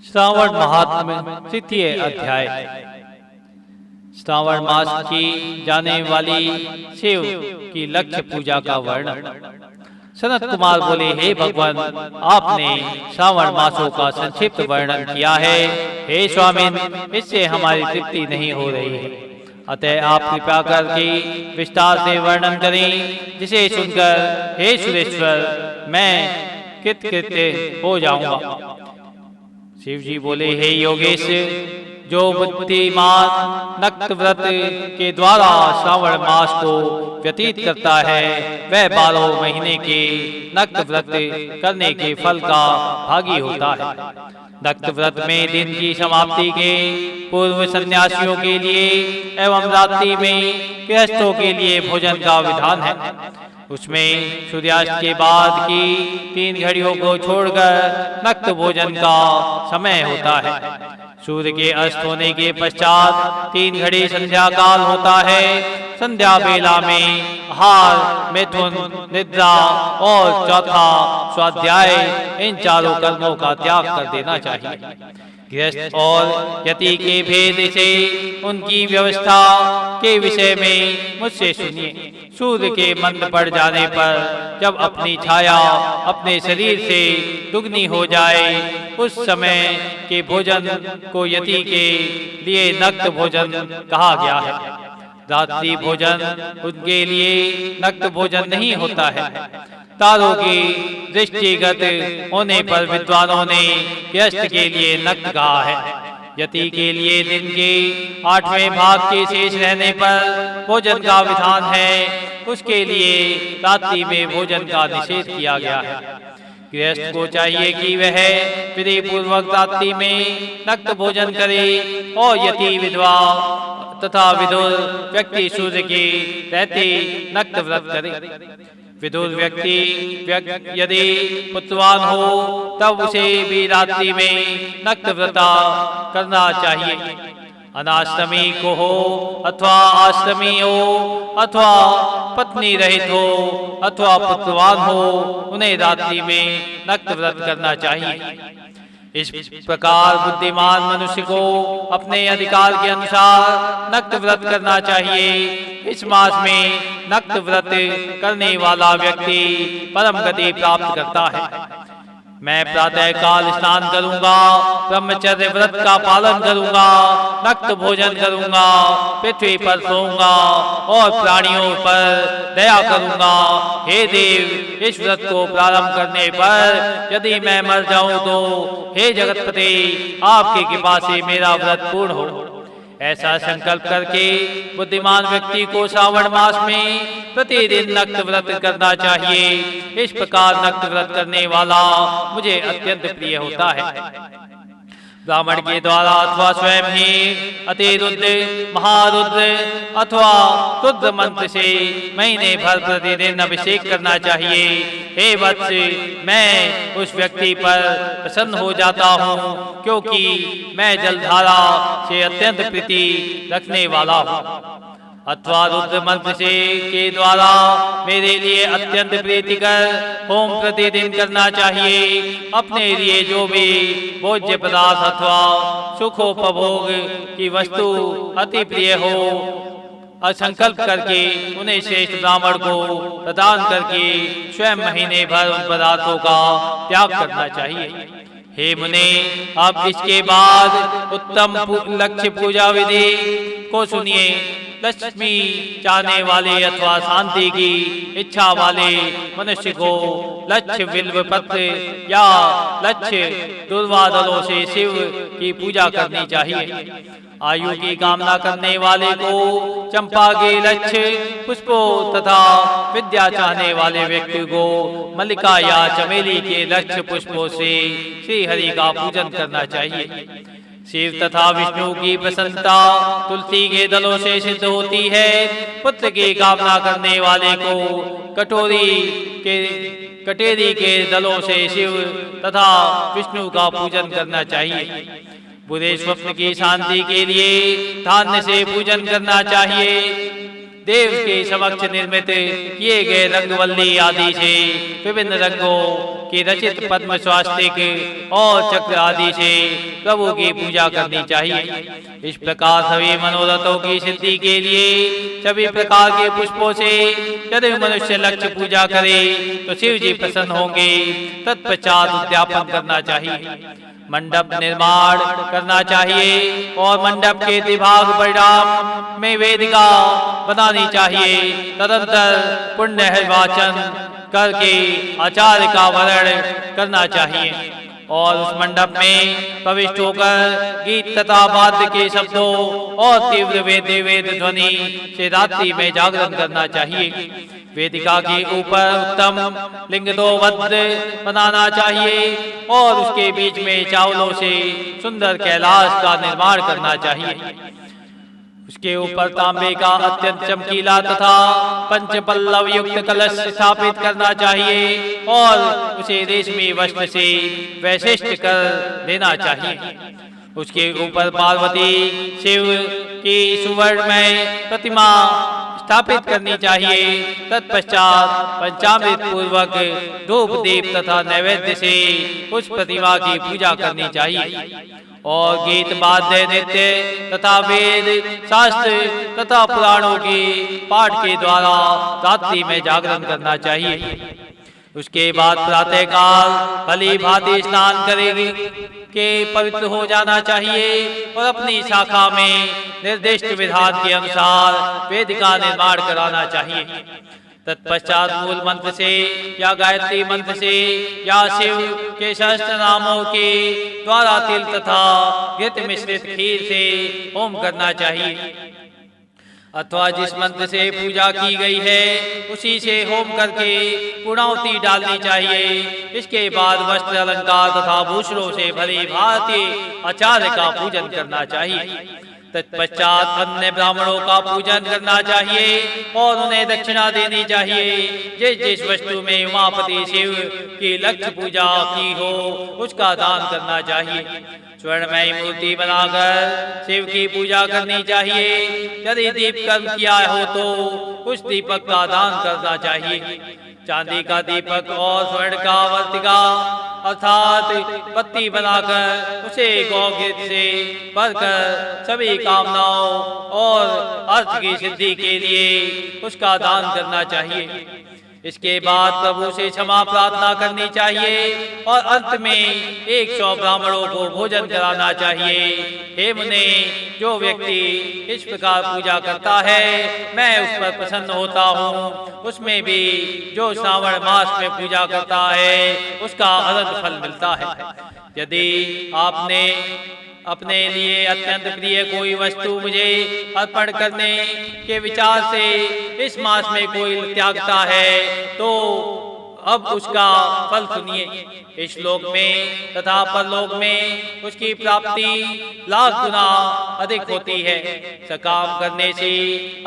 श्रावण महात्म्य तृतीय अध्याय। श्रावण मास की जाने वाली शिव की लक्ष्य पूजा का वर्णन। सनत कुमार बोले, हे भगवान, आपने श्रावण मासों का संक्षिप्त वर्णन किया है। हे स्वामिन, इससे हमारी तृप्ति नहीं हो रही है, अतः आप कृपा करके विस्तार से वर्णन करें, जिसे सुनकर हे सुरेश्वर मैं कृतकृत्य हो जाऊंगा। शिव जी बोले, हे योगेश, जो बुद्धिमान नक्त व्रत के द्वारा श्रावण मास को व्यतीत करता है, वह 12 महीने के नक्त व्रत करने के फल का भागी होता है। नक्त व्रत में दिन की समाप्ति के पूर्व सन्यासियों के लिए एवं रात्रि में गृहस्थों के लिए भोजन का विधान है। उसमें सूर्यास्त के बाद की 3 घड़ियों को छोड़कर नक्त भोजन का समय होता है। सूर्य के अस्त होने के पश्चात 3 घड़ी संध्या काल होता है। संध्या बेला में आहार, मिथुन, निद्रा और चौथा स्वाध्याय, इन चारों कर्मों का त्याग कर देना चाहिए। गृहस्थ और यति के भेद से उनकी व्यवस्था के विषय में मुझसे सुनिए। सूर्य के मंद पड़ जाने पर जब अपनी छाया अपने शरीर से दुगनी हो जाए, उस समय के भोजन को यति के लिए नक्त भोजन कहा गया है। रात्रि भोजन उनके लिए नक्त भोजन नहीं होता है। तारों की दृष्टिगत होने पर विद्वानों ने गृहस्थ के लिए नक्त कहा है। यति के लिए दिन के 8वें भाग के शेष रहने पर भोजन का विधान है। उसके लिए रात्रि में भोजन का निषेध किया गया है। गृहस्थ को चाहिए कि वह विधि पूर्वक रात्रि में नक्त भोजन करे और यति, विधवा तथा विदुर व्यक्ति सूर्य के रहते नक्त व्रत करे। विदुर व्यक्ति यदि पुत्रवान हो तब उसे भी रात्रि में नक्त व्रत करना चाहिए। अनाश्रमी को हो अथवा आश्रमी हो अथवा पत्नी रहित हो अथवा पुत्रवान हो, उन्हें रात्रि में नक्त व्रत करना चाहिए। इस प्रकार बुद्धिमान मनुष्य को अपने अधिकार के अनुसार नक्त व्रत करना चाहिए। इस मास में नक्त व्रत करने वाला व्यक्ति परम गति प्राप्त करता है। मैं प्रातः काल स्नान करूंगा, ब्रह्मचर्य व्रत का पालन करूंगा, नक्त भोजन करूंगा, पृथ्वी पर सोऊंगा और प्राणियों पर दया करूंगा। हे देव, इस व्रत को प्रारंभ करने पर यदि मैं मर जाऊं तो हे जगतपति, आपकी कृपा से मेरा व्रत पूर्ण हो। ऐसा संकल्प करके बुद्धिमान व्यक्ति को श्रावण मास में प्रतिदिन नक्त व्रत करना चाहिए। इस प्रकार नक्त व्रत करने वाला मुझे अत्यंत प्रिय होता है। ब्राह्मण के द्वारा अथवा स्वयं ही अतिरुद्र, महारुद्र अथवा रुद्र मंत्र से महीने भर प्रतिदिन अभिषेक करना चाहिए। हे वत्स, मैं उस व्यक्ति पर प्रसन्न हो जाता हूँ, क्योंकि मैं जलधारा से अत्यंत प्रीति रखने वाला हूँ। अथवा रुद्र मंत्र से के द्वारा मेरे लिए अत्यंत प्रीतिकर होम प्रतिदिन करना चाहिए। अपने लिए जो भी भोज्य पदार्थ अथवा सुखोपभोग की वस्तु अति प्रिय हो, असंकल्प करके उन्हें श्रेष्ठ ब्राह्मण को प्रदान करके स्वयं महीने भर उन पदार्थों का त्याग करना चाहिए। हे मुने, अब इसके बाद उत्तम लक्ष्य पूजा विधि को सुनिए। लक्ष्मी चाहने वाले अथवा शांति की इच्छा वाले मनुष्य को लक्ष्य बिल्व पत्र या लक्ष्य दुर्वा दलों से शिव की पूजा करनी चाहिए। आयु की कामना करने वाले को चंपा के लक्ष्य पुष्पों तथा विद्या चाहने वाले व्यक्ति को मल्लिका या चमेली के लक्ष्य पुष्पों से श्री हरि का पूजन करना चाहिए। शिव तथा विष्णु की प्रसन्नता तुलसी के दलों से सिद्ध होती है। पुत्र की कामना करने वाले को कटेरी के दलों से शिव तथा विष्णु का पूजन करना चाहिए। बुरे स्वप्न की शांति के लिए धान्य से पूजन करना चाहिए। देव के समक्ष निर्मित किए गए रंगवल्ली आदि से विभिन्न रंगों की रचित पद्म स्वास्तिक और चक्र आदि से प्रभु की पूजा करनी चाहिए। इस प्रकार सभी मनोरथों की सिद्धि के लिए सभी प्रकार के पुष्पों से यदि मनुष्य लक्ष्य पूजा करे तो शिव जी प्रसन्न होंगे। तत्पश्चात उद्यापन करना चाहिए, मंडप निर्माण करना चाहिए और मंडप के विभाग परिणाम में वेदिका बनानी चाहिए। तदंतर पुण्य वाचन करके आचार्य का वर्ण करना चाहिए और उस मंडप में प्रविष्ट होकर गीत तथा वाद्य के शब्दों और तीव्र वेद ध्वनि से रात्रि में जागरण करना चाहिए। वेदिका के ऊपर उत्तम लिंगदोबद्ध बनाना चाहिए और उसके बीच में चावलों से सुंदर कैलाश का निर्माण करना चाहिए। उसके ऊपर तांबे का अत्यंत चमकीला तथा पंचपल्लव युक्त कलश स्थापित करना चाहिए और उसे रेशमी वस्त्र से वैशिष्ट कर देना चाहिए। उसके ऊपर पार्वती शिव की सुवर्णमय प्रतिमा स्थापित करनी चाहिए। तत्पश्चात पंचामृत पूर्वक धूप दीप तथा नैवेद्य से उस प्रतिमा की पूजा करनी चाहिए और गीत वाद्य नृत्य तथा वेद शास्त्र तथा पुराणों के पाठ के द्वारा रात्रि में जागरण करना चाहिए। उसके बाद प्रातः काल भली भांति स्नान करेगी के पवित्र हो जाना चाहिए और अपनी शाखा में निर्दिष्ट विधान के अनुसार वेदिका निर्माण कराना चाहिए। तत्पश्चात मूल मंत्र से या गायत्री मंत्र से या शिव के सहस्त्र नामों के द्वारा तिल तथा घृत मिश्रित खीर से होम करना चाहिए अथवा जिस मंत्र से पूजा की गई है उसी से होम करके पूर्णाहुति डालनी चाहिए। इसके बाद वस्त्र अलंकार तथा भूषणों से भली भांति आचार्य का पूजन करना चाहिए। तत्पश्चात अन्य ब्राह्मणों का पूजन करना चाहिए और उन्हें दक्षिणा देनी चाहिए। जिस जिस वस्तु में उमापति शिव की लक्ष्य पूजा की हो उसका दान करना चाहिए। स्वर्णमयी मूर्ति बनाकर शिव की पूजा करनी चाहिए। यदि दीप कर्म किया हो तो उस दीपक का दान करना चाहिए। चांदी का दीपक और स्वर्ण का वर्तिका अर्थात पत्ती बनाकर उसे गौघृत से भरकर सभी कामनाओं और अर्थ की सिद्धि के लिए उसका दान करना चाहिए। इसके बाद प्रभु से क्षमा प्रार्थना करनी चाहिए और अंत में 100 ब्राह्मणों को भोजन कराना चाहिए। हे मुने, जो व्यक्ति इस प्रकार पूजा करता है मैं उस पर प्रसन्न होता हूँ। उसमें भी जो श्रावण मास में पूजा करता है उसका अनंत फल मिलता है। यदि आपने अपने लिए अत्यंत प्रिय कोई वस्तु मुझे अर्पण करने के विचार से इस मास में कोई त्यागता है तो अब उसका फल सुनिए। इस लोक में तथा परलोक में उसकी प्राप्ति लाख गुना अधिक होती है। सकाम करने से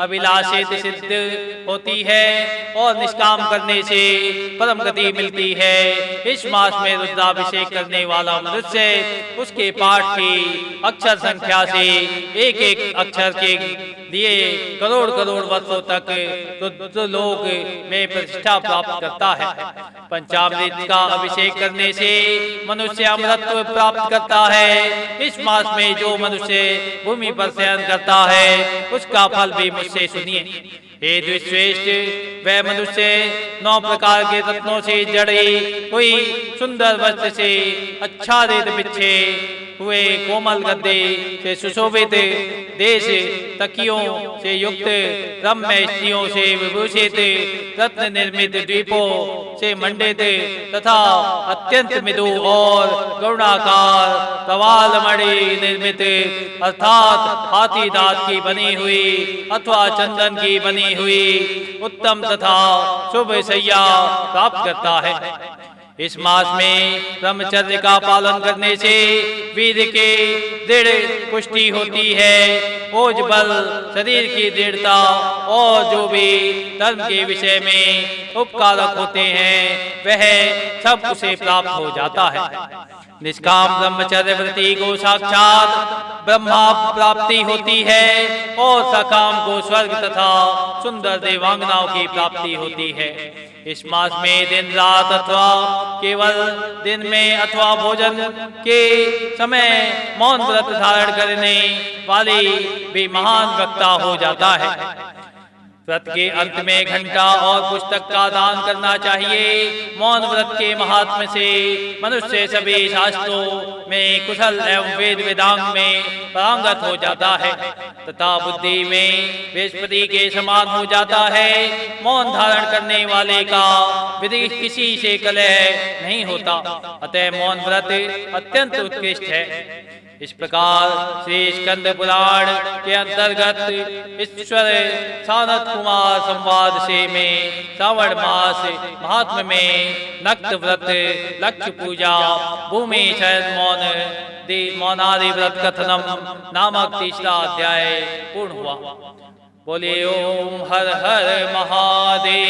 अभिलाषित सिद्ध होती है और निष्काम करने से परम गति मिलती है। इस मास में रुद्राभिषेक करने वाला मनुष्य उसके पाठ की अक्षर संख्या से एक एक अक्षर के लिए करोड़ करोड़ वर्षों तक रुद्रलोक में प्रतिष्ठा प्राप्त करता है। पंचामृत का अभिषेक करने से मनुष्य अमरत्व प्राप्त करता है। इस मास में जो मनुष्य भूमि पर शयन करता है उसका फल भी मुझसे सुनिए। हे द्विश्रेष्ठ, वह मनुष्य 9 प्रकार के रत्नों से जड़ी हुई सुंदर वस्त्र से आच्छादित बिछे हुए कोमल गद्दे से सुशोभित देश तकियों से युक्त रम्य स्त्रियों से विभूषित रत्न निर्मित द्वीपों से मंडित तथा अत्यंत मृदु और गरुणाकार प्रवाल मणि निर्मित अर्थात हाथी दांत की बनी हुई अथवा चंदन की बनी हुई उत्तम तथा शुभ शैया प्राप्त करता है। इस मास में ब्रह्मचर्य का पालन करने से वीर के दृढ़ पुष्टि होती है। ओज बल शरीर की दृढ़ता और जो भी धर्म के विषय में उपकारक होते हैं वह सब उसे प्राप्त हो जाता है। निष्काम ब्रह्मचर्य व्रती को साक्षात ब्रह्मा प्राप्ति होती है और सकाम को स्वर्ग तथा सुंदर देवांगनाओं की प्राप्ति होती है। इस मास में दिन रात अथवा केवल दिन में अथवा भोजन के समय मौन व्रत धारण करने वाले भी महान वक्ता हो जाता है। व्रत के अंत में घंटा और पुस्तक का दान करना चाहिए। मौन व्रत के महात्म्य से मनुष्य सभी शास्त्रों में कुशल एवं वेद वेदांग में पारंगत हो जाता है तथा बुद्धि में बृहस्पति के समान हो जाता है। मौन धारण करने वाले का विधि किसी से कलह नहीं होता, अतः मौन व्रत अत्यंत उत्कृष्ट है। इस प्रकार श्री स्कंद पुराण के अंतर्गत ईश्वर सानत कुमार संवाद से में श्रावण मास महात्म्य में नक्त व्रत, लक्ष्य पूजा, भूमि शयन मौनादि व्रत कथनम नामक तीसरा अध्याय पूर्ण हुआ। बोले ओम हर हर महादेव।